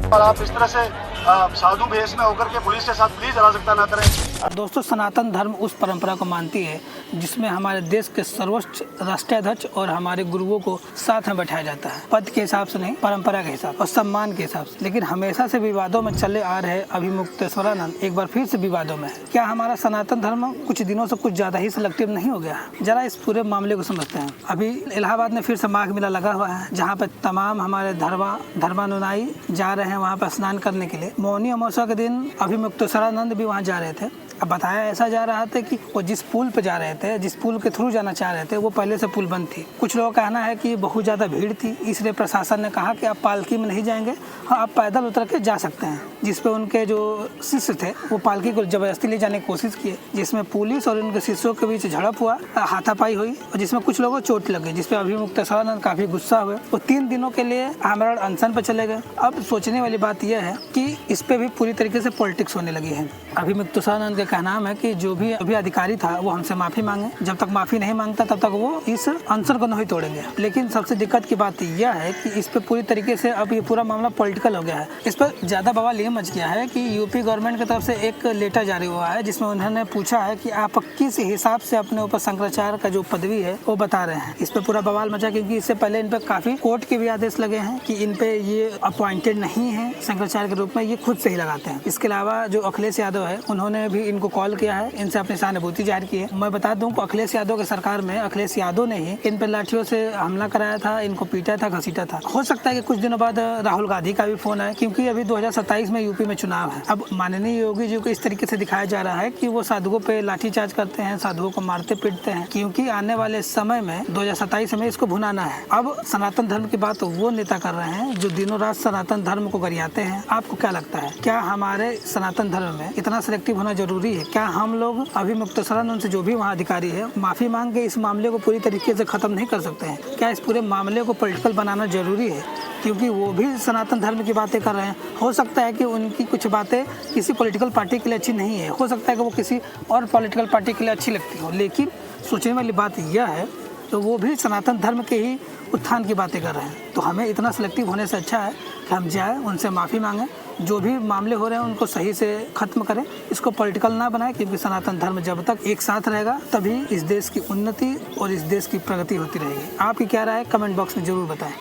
और आप इस तरह से साधु भेष में होकर के पुलिस के साथ प्लीज अराजकता ना करें। दोस्तों, सनातन धर्म उस परंपरा को मानती है जिसमें हमारे देश के सर्वोच्च राष्ट्राध्यक्ष और हमारे गुरुओं को साथ में बैठाया जाता है, पद के हिसाब से नहीं, परंपरा के हिसाब और सम्मान के हिसाब से। लेकिन हमेशा से विवादों में चले आ रहे अभिमुक्तेश्वरानंद एक बार फिर से विवादों में है। क्या हमारा सनातन धर्म कुछ दिनों से कुछ ज्यादा ही सिलेक्टिव नहीं हो गया? जरा इस पूरे मामले को समझते हैं। अभी इलाहाबाद में फिर से माघ मेला लगा हुआ है, जहाँ पे तमाम हमारे धर्मानुयायी जा रहे हैं वहाँ पर स्नान करने के लिए। मौनी अमावस्या के दिन अभिमुक्तेश्वरानंद भी वहाँ जा रहे थे। अब बताया ऐसा जा रहा था कि वो जिस पुल पे जा रहे थे, जिस पुल के थ्रू जाना चाह रहे थे, वो पहले से पुल बंद थी। कुछ लोगों का कहना है कि बहुत ज़्यादा भीड़ थी, इसलिए प्रशासन ने कहा कि आप पालकी में नहीं जाएंगे, हाँ आप पैदल उतर के जा सकते हैं। जिस पे उनके जो शिष्य थे वो पालकी को जबरदस्ती ले जाने की कोशिश किए, जिसमें पुलिस और उनके शिष्यों के बीच झड़प हुआ, हाथापाई हुई और जिसमें कुछ लोगों को चोट लग गई, जिसपे अभिमुक्तेश्वरानंद काफ़ी गुस्सा हुए। वो 3 दिनों के लिए आमरण अनशन पर चले गए। अब सोचने वाली बात यह है कि इस पे भी पूरी तरीके से पॉलिटिक्स होने लगी है। अभिमुक्तेश्वरानंद का कहना है कि जो भी अभी अधिकारी था वो हमसे माफी मांगे, जब तक माफी नहीं मांगता तब तक वो इस अनशन को नहीं तोड़ेंगे। लेकिन सबसे दिक्कत की बात यह है कि इस पे पूरी तरीके से अब ये पूरा मामला पॉलिटिकल हो गया है। इस पर ज्यादा बवाल ये मच गया है कि यूपी गवर्नमेंट की तरफ से एक लेटर जारी हुआ है जिसमें उन्होंने पूछा है कि आप किस हिसाब से अपने ऊपर शंकराचार्य का जो पदवी है वो बता रहे हैं। इस पे पूरा बवाल मचा क्योंकि इससे पहले इन पे काफी कोर्ट के भी आदेश लगे हैं कि इन पे ये अपॉइंटेड नहीं है शंकराचार्य के रूप में, ये खुद से ही लगाते हैं। इसके अलावा जो अखिलेश यादव है उन्होंने भी इनको कॉल किया है, इनसे अपनी सहानुभूति जाहिर की है। मैं बता दूं कि अखिलेश यादव की सरकार में अखिलेश यादव ने ही इन पर लाठियों से हमला कराया था, इनको पीटा था, घसीटा था। हो सकता है कि कुछ दिनों बाद राहुल गांधी का भी फोन आए क्योंकि अभी 2027 में यूपी में चुनाव है। अब माननीय योगी जी को इस तरीके से दिखाया जा रहा है कि वो साधुओं पे लाठीचार्ज करते हैं, साधुओं को मारते पीटते हैं, क्योंकि आने वाले समय में 2027 में इसको भुनाना है। अब सनातन धर्म की बात वो नेता कर रहे हैं जो दिनों रात सनातन धर्म को गरियाते हैं। आपको क्या लगता है, क्या हमारे सनातन धर्म में इतना सिलेक्टिव होना जरूरी है? क्या हम लोग अभिमुक्तेश्वरानंद से जो भी वहाँ अधिकारी है माफी मांग के इस मामले को पूरी तरीके से खत्म नहीं कर सकते हैं? क्या इस पूरे मामले को पॉलिटिकल बनाना जरूरी है? क्योंकि वो भी सनातन धर्म की बातें कर रहे हैं। हो सकता है कि उनकी कुछ बातें किसी पॉलिटिकल पार्टी के लिए अच्छी नहीं है, हो सकता है कि वो किसी और पॉलिटिकल पार्टी के लिए अच्छी लगती हो, लेकिन सोचने वाली बात यह है तो वो भी सनातन धर्म के ही उत्थान की बातें कर रहे हैं। तो हमें इतना सिलेक्टिव होने से अच्छा है कि हम जाएं, उनसे माफ़ी मांगें, जो भी मामले हो रहे हैं उनको सही से खत्म करें, इसको पॉलिटिकल ना बनाएं, क्योंकि सनातन धर्म जब तक एक साथ रहेगा तभी इस देश की उन्नति और इस देश की प्रगति होती रहेगी। आपकी क्या राय है? कमेंट बॉक्स में जरूर बताएं।